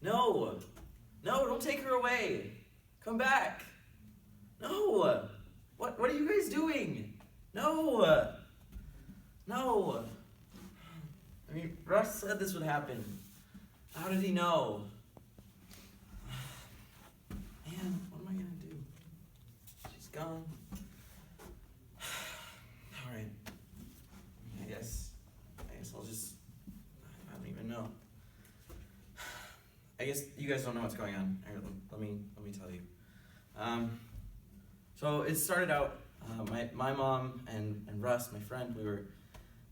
No! No, don't take her away! Come back! No! What are you guys doing? No! No! I mean, Russ said this would happen. How did he know? Man, what am I gonna do? She's gone. Alright. I guess I'll just, I don't even know. I guess you guys don't know what's going on. Here, let me tell you. So it started out, my mom and Russ, my friend,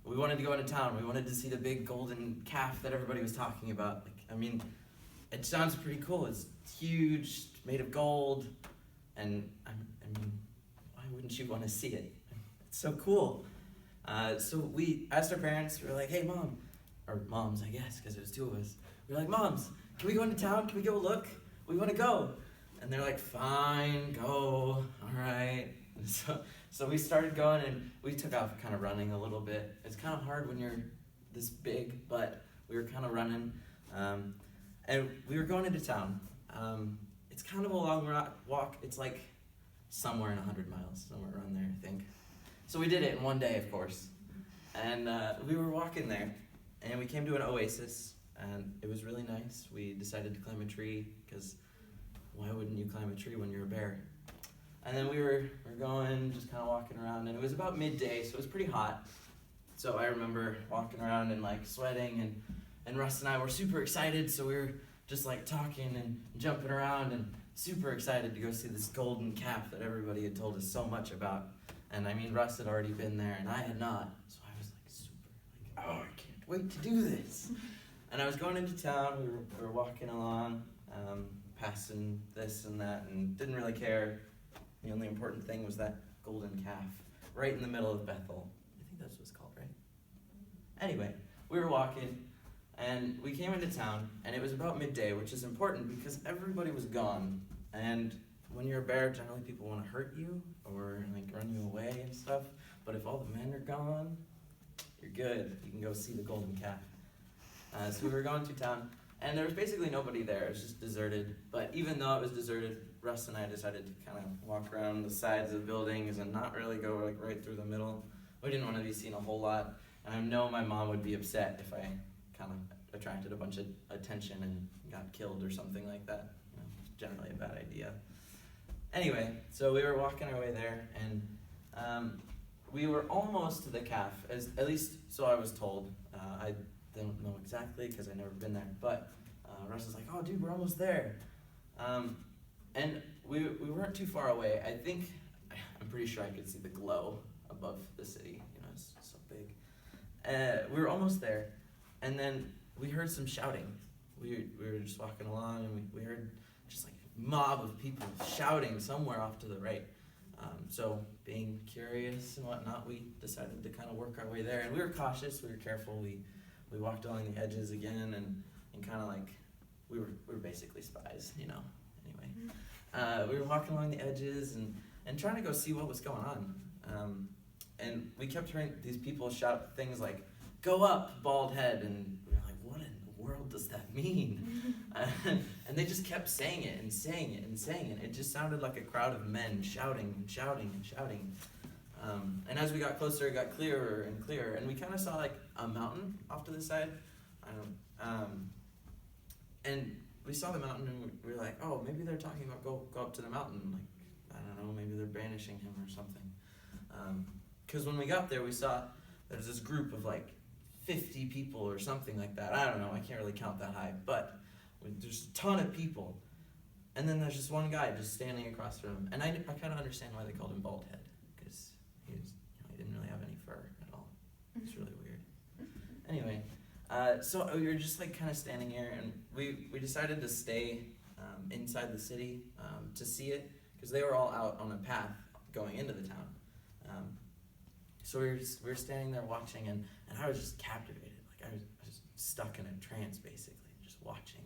we wanted to go into town. We wanted to see the big golden calf that everybody was talking about. Like, I mean, it sounds pretty cool. It's huge, made of gold, and I mean, why wouldn't you want to see it? It's so cool. So we asked our parents. We were like, "Hey, mom," or moms, I guess, because there was two of us. We were like, "Moms, can we go into town? Can we go look? We want to go." And they're like, "Fine, go. All right." And so we started going, and we took off kind of running a little bit. It's kind of hard when you're this big, but we were kind of running. And we were going into town. It's kind of a long walk. It's like somewhere in 100 miles, somewhere around there, I think. So we did it in one day, of course. And we were walking there, and we came to an oasis, and it was really nice. We decided to climb a tree, because why wouldn't you climb a tree when you're a bear? And then we were going, just kind of walking around, and it was about midday, so it was pretty hot. So I remember walking around and like sweating, and Russ and I were super excited, so we were just like talking and jumping around and super excited to go see this golden calf that everybody had told us so much about. And I mean, Russ had already been there, and I had not, so I was like super, like, oh, I can't wait to do this. And I was going into town, we were walking along, passing this and that, and didn't really care. The only important thing was that golden calf right in the middle of Bethel. I think that's what it's called, right? Anyway, we were walking, and we came into town, and it was about midday, which is important because everybody was gone. And when you're a bear, generally people want to hurt you or like run you away and stuff. But if all the men are gone, you're good. You can go see the golden calf. So we were going through town, and there was basically nobody there. It was just deserted. But even though it was deserted, Russ and I decided to kind of walk around the sides of buildings and not really go like right through the middle. We didn't want to be seen a whole lot, and I know my mom would be upset if I kind of attracted a bunch of attention and got killed or something like that. You know, it's generally a bad idea. Anyway, so we were walking our way there, and we were almost to the calf, at least so I was told. I don't know exactly because I've never been there, but Russ was like, "Oh, dude, we're almost there." And we weren't too far away. I'm pretty sure I could see the glow above the city. You know, it's so big. We were almost there, and then we heard some shouting. We were just walking along, and we heard just like a mob of people shouting somewhere off to the right. So being curious and whatnot, we decided to kind of work our way there. And we were cautious, we were careful. We walked along the edges again, and kind of like, we were basically spies, you know. Anyway, we were walking along the edges and trying to go see what was going on. And we kept hearing these people shout things like, "Go up, bald head," and we were like, what in the world does that mean? And they just kept saying it and saying it and saying it. It just sounded like a crowd of men shouting and shouting and shouting. And as we got closer, it got clearer and clearer, and we kind of saw like a mountain off to the side. And we saw the mountain, and we were like, "Oh, maybe they're talking about go up to the mountain." Like, I don't know, maybe they're banishing him or something. Because when we got there, we saw there's this group of like 50 people or something like that. I don't know, I can't really count that high, but there's a ton of people. And then there's just one guy just standing across from him, and I kind of understand why they called him Bald Head, because he didn't really have any fur at all. It's really weird. Anyway, so we were just like kind of standing here, and we decided to stay inside the city to see it, because they were all out on a path going into the town. So we were standing there watching, and I was just captivated. Like I was stuck in a trance, basically, just watching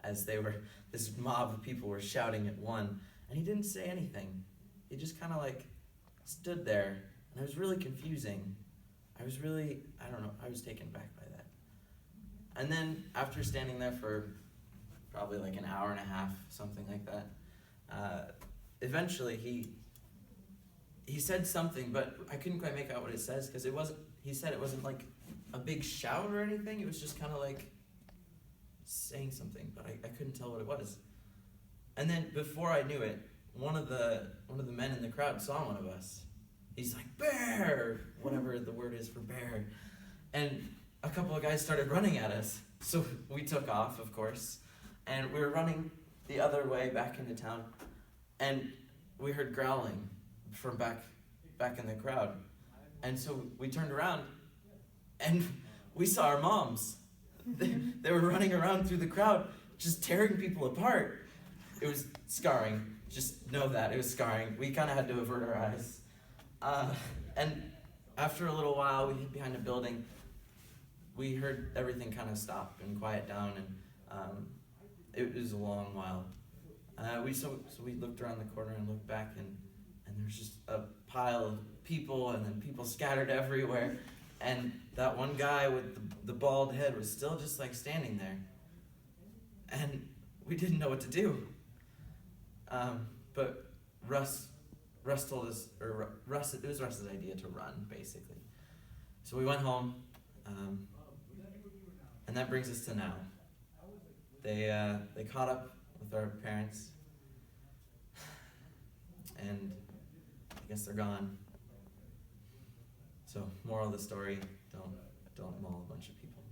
as this mob of people were shouting at one, and he didn't say anything. He just kind of like stood there, and it was really confusing. I don't know, I was taken back by that. And then after standing there for probably like an hour and a half, something like that. Eventually, he said something, but I couldn't quite make out what it says because he said it wasn't like a big shout or anything. It was just kind of like saying something, but I couldn't tell what it was. And then before I knew it, one of the men in the crowd saw one of us. He's like, "Bear!" Whatever the word is for bear. And a couple of guys started running at us. So we took off, of course, and we were running the other way back into town, and we heard growling from back in the crowd. And so we turned around, and we saw our moms. They were running around through the crowd, just tearing people apart. It was scarring. Just know that. It was scarring. We kind of had to avert our eyes. And after a little while, we hid behind a building. We heard everything kind of stop and quiet down, and it was a long while. So we looked around the corner and looked back, and there was just a pile of people, and then people scattered everywhere. And that one guy with the bald head was still just like standing there. And we didn't know what to do. But Russ told us, it was Russ's idea to run, basically. So we went home, and that brings us to now. They caught up with our parents, and I guess they're gone. So, moral of the story, don't maul a bunch of people.